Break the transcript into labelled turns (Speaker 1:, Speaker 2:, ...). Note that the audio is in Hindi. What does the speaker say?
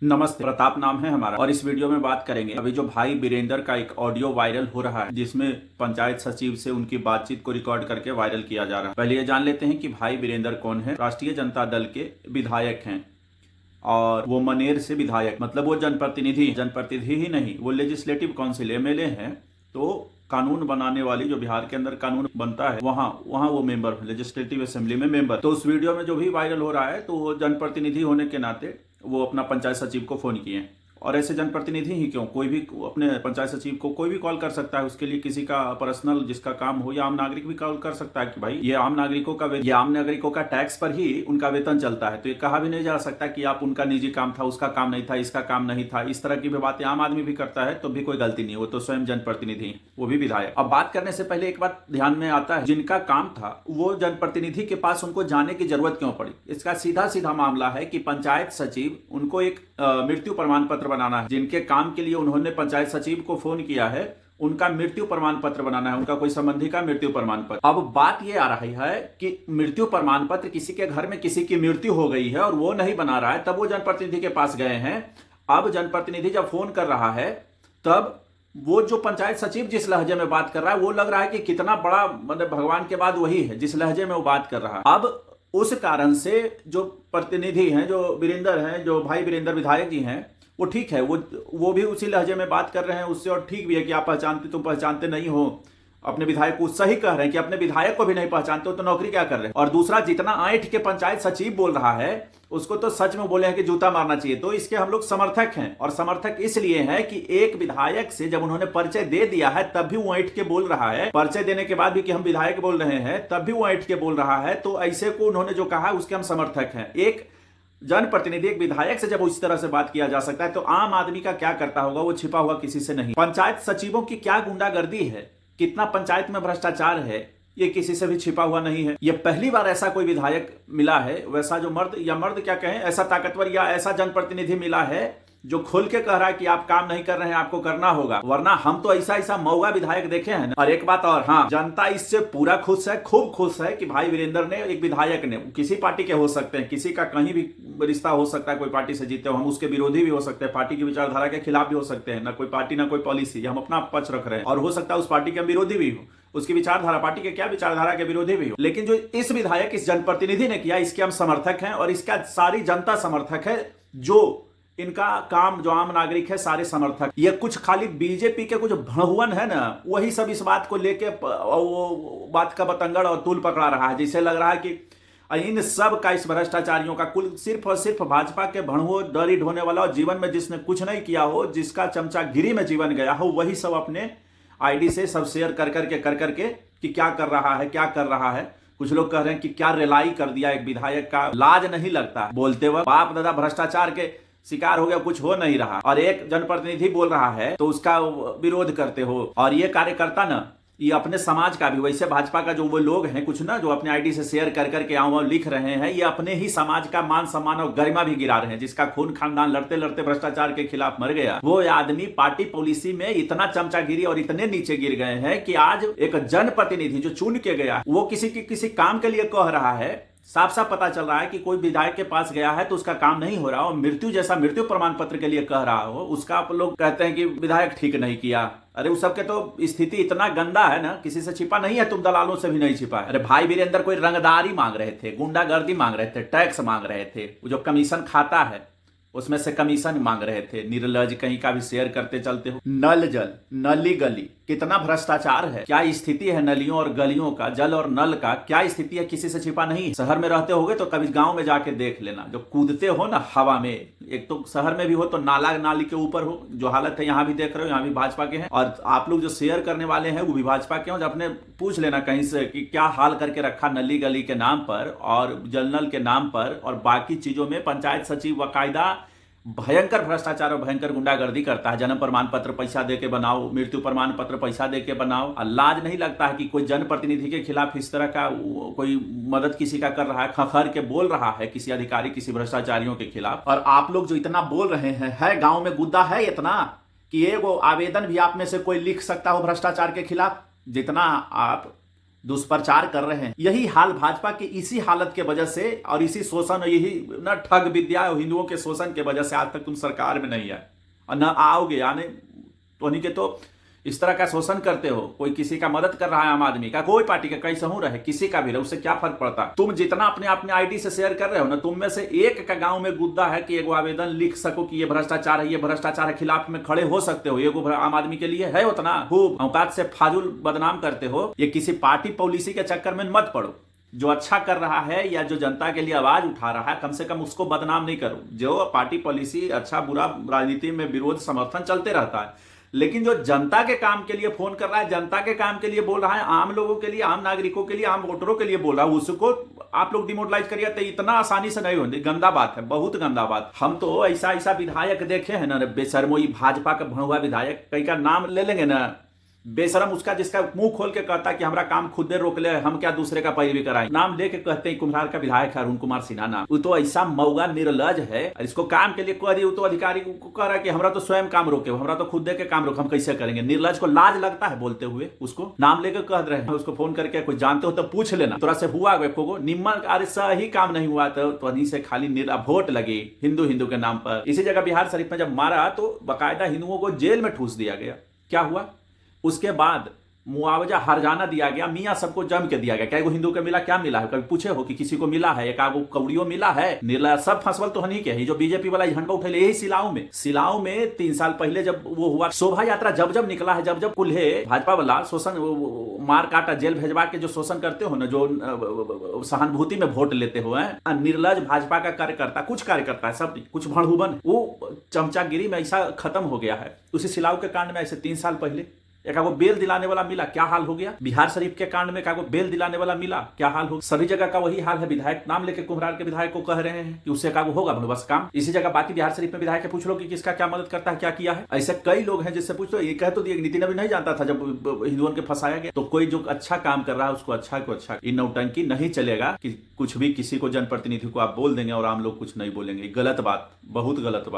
Speaker 1: नमस्ते, प्रताप नाम है हमारा और इस वीडियो में बात करेंगे अभी जो भाई वीरेंद्र का एक ऑडियो वायरल हो रहा है जिसमें पंचायत सचिव से उनकी बातचीत को रिकॉर्ड करके वायरल किया जा रहा है। पहले ये जान लेते हैं कि भाई वीरेंद्र कौन है। राष्ट्रीय जनता दल के विधायक हैं और वो मनेर से विधायक, मतलब वो जनप्रतिनिधि ही नहीं, वो लेजिस्लेटिव काउंसिल एमएलए हैं। तो कानून बनाने वाली जो बिहार के अंदर कानून बनता है वहाँ वो मेंबर, लेजिस्लेटिव असेंबली में मेंबर। तो उस वीडियो में जो भी वायरल हो रहा है तो वो जनप्रतिनिधि होने के नाते वो अपना पंचायत सचिव को फोन किए। और ऐसे जनप्रतिनिधि ही क्यों, कोई भी अपने पंचायत सचिव को कोई भी कॉल कर सकता है। उसके लिए किसी का पर्सनल जिसका काम हो या आम नागरिक भी कॉल कर सकता है कि भाई ये आम नागरिकों का टैक्स पर ही उनका वेतन चलता है। तो ये कहा भी नहीं जा सकता कि आप उनका निजी काम था, उसका काम नहीं था, इसका काम नहीं था। इस तरह की भी बातें आम आदमी भी करता है तो भी कोई गलती नहीं, वो तो स्वयं जनप्रतिनिधि, वो भी विधायक। अब बात करने से पहले एक बात ध्यान में आता है, जिनका काम था वो जनप्रतिनिधि के पास उनको जाने की जरूरत क्यों पड़ी। इसका सीधा सीधा मामला है कि पंचायत सचिव उनको एक मृत्यु प्रमाण पत्र बनाना है। जिनके काम के लिए उन्होंने पंचायत सचिव को फोन किया है उनका मृत्यु प्रमाण पत्र बनाना है, उनका कोई संबंधी का मृत्यु प्रमाण पत्र। अब बात यह आ रही है कि मृत्यु प्रमाण पत्र, किसी के घर में किसी की मृत्यु हो गई है और वो नहीं बना रहा है, तब वो जनप्रतिनिधि के पास गए हैं। अब जनप्रतिनिधि जब फोन कर रहा है तब वो जो पंचायत सचिव जिस लहजे में बात कर रहा है वो लग रहा है कि कितना बड़ा, मतलब भगवान के बाद वही है जिस लहजे में वो बात कर रहा है। अब उस कारण से जो प्रतिनिधि हैं, जो वीरेंद्र हैं, जो भाई वीरेंद्र विधायक जी हैं, वो ठीक है, वो भी उसी लहजे में बात कर रहे हैं उससे। और ठीक भी है कि आप तुम पहचानते नहीं हो अपने विधायक को। सही कह रहे हैं कि अपने विधायक को भी नहीं पहचानते हो तो नौकरी क्या कर रहे हैं। और दूसरा, जितना ऐंठ के पंचायत सचिव बोल रहा है उसको तो सच में बोले हैं कि जूता मारना चाहिए। तो इसके हम लोग समर्थक हैं, और समर्थक इसलिए हैं कि एक विधायक से जब उन्होंने परिचय दे दिया है तब भी वो ऐंठ के बोल रहा है। परिचय देने के बाद भी कि हम विधायक बोल रहे हैं तब भी वो ऐंठ के बोल रहा है। तो ऐसे को उन्होंने जो कहा उसके हम समर्थक हैं। एक जनप्रतिनिधि, एक विधायक से जब उस तरह से बात किया जा सकता है तो आम आदमी का क्या करता होगा, वो छिपा हुआ किसी से नहीं। पंचायत सचिवों की क्या गुंडागर्दी है, कितना पंचायत में भ्रष्टाचार है, ये किसी से भी छिपा हुआ नहीं है। ये पहली बार ऐसा कोई विधायक मिला है, वैसा जो मर्द क्या कहें, ऐसा ताकतवर या ऐसा जनप्रतिनिधि मिला है जो खुल के कह रहा है कि आप काम नहीं कर रहे हैं, आपको करना होगा। वरना हम तो ऐसा मौगा विधायक देखे हैं ना। और एक बात और, हाँ, जनता इससे पूरा खुश है, खूब खुश है कि भाई वीरेंद्र ने, एक विधायक ने, किसी पार्टी के हो सकते हैं, किसी का कहीं भी रिश्ता हो सकता है, कोई पार्टी से जीते हो, हम उसके विरोधी भी हो सकते हैं, पार्टी की विचारधारा के खिलाफ भी हो सकते हैं, ना कोई पार्टी ना कोई पॉलिसी, हम अपना पक्ष रख रहे हैं। और हो सकता है उस पार्टी के हम विरोधी भी हो, उसकी विचारधारा, पार्टी के क्या विचारधारा के विरोधी भी हो। लेकिन जो इस विधायक, इस जनप्रतिनिधि ने किया, इसके हम समर्थक हैं और इसका सारी जनता समर्थक है। जो इनका काम, जो आम नागरिक है, सारे समर्थक। ये कुछ खाली बीजेपी के कुछ भड़हुअन है ना, वही सब इस बात को लेके वो बात का बतंगड़ और तूल पकड़ा रहा है। जिससे लग रहा है कि इन सब का, इस भ्रष्टाचारियों का, कुल सिर्फ और सिर्फ भाजपा के भड़ुओं, डरी ढोने वाला और जीवन में जिसने कुछ नहीं किया हो, जिसका चमचागिरी में जीवन गया हो, वही सब अपने आईडी से सब शेयर कर करके कि क्या कर रहा है, क्या कर रहा है। कुछ लोग कह रहे हैं कि क्या रिलाई कर दिया एक विधायक का, लाज नहीं लगता बोलते वक्त, बाप दादा भ्रष्टाचार के शिकार हो गया, कुछ हो नहीं रहा, और एक जनप्रतिनिधि बोल रहा है तो उसका विरोध करते हो। और ये कार्यकर्ता ना, ये अपने समाज का भी, वैसे भाजपा का जो वो लोग हैं कुछ ना, जो अपने आईडी से शेयर कर करके आओ लिख रहे हैं, ये अपने ही समाज का मान सम्मान और गरिमा भी गिरा रहे हैं। जिसका खून खानदान लड़ते लड़ते भ्रष्टाचार के खिलाफ मर गया, वो आदमी पार्टी पॉलिसी में इतना चमचागिरी और इतने नीचे गिर गए हैं कि आज एक जनप्रतिनिधि जो चुन के गया, वो किसी काम के लिए कह रहा है। साफ साफ पता चल रहा है कि कोई विधायक के पास गया है तो उसका काम नहीं हो रहा हो, मृत्यु प्रमाण पत्र के लिए कह रहा हो, उसका आप लोग कहते हैं कि विधायक ठीक नहीं किया। अरे उस सबके तो स्थिति इतना गंदा है ना, किसी से छिपा नहीं है, तुम दलालों से भी नहीं छिपा है। अरे भाई वीरेंद्र कोई रंगदारी मांग रहे थे, गुंडागर्दी मांग रहे थे, टैक्स मांग रहे थे, जो कमीशन खाता है उसमें से कमीशन मांग रहे थे। निर्लज कहीं का भी शेयर करते चलते हो। नल जल, नली गली, कितना भ्रष्टाचार है, क्या स्थिति है नलियों और गलियों का, जल और नल का क्या स्थिति है, किसी से छिपा नहीं। शहर में रहते होगे तो कभी गांव में जाके देख लेना, जो कूदते हो ना हवा में, एक तो शहर में भी हो तो नाला नाली के ऊपर हो, जो हालत है यहाँ भी देख रहे हो, यहाँ भी भाजपा के हैं। और आप लोग जो शेयर करने वाले हैं वो भी भाजपा के हो, जब अपने पूछ लेना कहीं से कि क्या हाल करके रखा नली गली के नाम पर और जल नल के नाम पर, और बाकी चीजों में पंचायत सचिव बाकायदा भयंकर भ्रष्टाचार और भयंकर गुंडागर्दी करता है। जन्म प्रमाण पत्र पैसा देके बनाओ, मृत्यु प्रमाण पत्र पैसा देके बनाओ। लाज नहीं लगता है कि कोई जनप्रतिनिधि के खिलाफ इस तरह का कोई मदद किसी का कर रहा है, खखर के बोल रहा है किसी अधिकारी, किसी भ्रष्टाचारियों के खिलाफ। और आप लोग जो इतना बोल रहे हैं, है गांव में गुद्दा है इतना कि ये वो आवेदन भी आप में से कोई लिख सकता हो भ्रष्टाचार के खिलाफ। जितना आप दुष्प्रचार कर रहे हैं। यही हाल भाजपा की इसी हालत के वजह से और इसी शोषण, यही न ठग विद्या और हिंदुओं के शोषण के वजह से आज तक तुम सरकार में नहीं आए और न आओगे। आने तो उन्हीं के तो इस तरह का शोषण करते हो। कोई किसी का मदद कर रहा है, आम आदमी का, कोई पार्टी का, कैसे हो रहे, किसी का भी रहे, उससे क्या फर्क पड़ता है। तुम जितना अपने अपने आईडी से शेयर कर रहे हो ना, तुम में से एक का गांव में गुद्दा है कि एगो आवेदन लिख सको कि ये भ्रष्टाचार है, ये भ्रष्टाचार है, खिलाफ में खड़े हो सकते हो। एगो आम आदमी के लिए है उतना? खूब औकात से फाजुल बदनाम करते हो। ये किसी पार्टी पॉलिसी के चक्कर में मत पड़ो। जो अच्छा कर रहा है या जो जनता के लिए आवाज उठा रहा है, कम से कम उसको बदनाम नहीं करो। जो पार्टी पॉलिसी अच्छा बुरा राजनीति में विरोध समर्थन चलते रहता है, लेकिन जो जनता के काम के लिए फोन कर रहा है, जनता के काम के लिए बोल रहा है, आम लोगों के लिए, आम नागरिकों के लिए, आम वोटरों के लिए बोल रहा है, उसको आप लोग डिमोरलाइज करिए। तो इतना आसानी से नहीं होती। गंदा बात है, बहुत गंदा बात। हम तो ऐसा ऐसा विधायक देखे हैं ना, बेशर्मोई भाजपा का भणुआ विधायक, कई का नाम ले लेंगे ना, बेशरम उसका जिसका मुंह खोल के कहता कि हमारा काम खुद रोक ले, हम क्या दूसरे का पैरवी कराएं। नाम लेके कहते हैं कुम्हार का विधायक है अरुण कुमार सिन्हा नाम। वो तो ऐसा मौगा निर्लज है, इसको काम के लिए कह रही, तो अधिकारी को कह रहा है कि हमरा तो स्वयं काम रोके, हमरा तो खुद दे के काम रोके, हम कैसे करेंगे। निर्लज को लाज लगता है बोलते हुए, उसको नाम लेकर कह रहे हैं। उसको फोन करके कोई जानते हो तो पूछ लेना, तोरा से हुआ को निम्न अरे सही काम नहीं हुआ तो से खाली वोट लगी हिंदू हिंदू के नाम पर। इसी जगह बिहार शरीफ में जब मारा तो बाकायदा हिंदुओं को जेल में ठूस दिया गया। क्या हुआ उसके बाद? मुआवजा हरजाना दिया गया, मियाँ सबको जम के दिया गया। क्या को हिंदू के मिला? क्या मिला है? कभी पूछे हो कि किसी को मिला है? एक आगो कौड़ियों मिला है? निर्ला सब फंसवल तो नहीं के। जो बीजेपी वाला झंडा उठे यही सिलाऊ में 3 साल पहले जब वो हुआ शोभा यात्रा, जब निकला है, जब कुल्हे भाजपा वाला शोषण मार काटा जेल भेजवा के जो शोषण करते हो ना, जो सहानुभूति में वोट लेते हो, निर्लज भाजपा का कार्यकर्ता, कुछ कार्यकर्ता है, सब कुछ भड़हुबन, वो चमचागिरी में ऐसा खत्म हो गया है। उसी सिलाऊ के कांड में ऐसे 3 साल पहले एक आगो बेल दिलाने वाला मिला, क्या हाल हो गया। बिहार शरीफ के कांड में कागो बेल दिलाने वाला मिला, क्या हाल हो। सभी जगह का वही हाल है। विधायक नाम लेके कुम्हार के विधायक को कह रहे हैं कि उससे कागो होगा बस काम। इसी जगह बाकी बिहार शरीफ में विधायक पूछ लो कि किसका क्या मदद करता है, क्या किया है। ऐसे कई लोग हैं जिससे पूछ लो। ये कह तो दिए, नितिन अभी नहीं जानता था जब हिंदुओं के फंसाया गया। तो कोई जो अच्छा काम कर रहा है उसको अच्छा को अच्छा, इन नौटंकी नहीं चलेगा कि कुछ भी किसी को जनप्रतिनिधि को आप बोल देंगे और आम लोग कुछ नहीं बोलेंगे। गलत बात, बहुत गलत बात।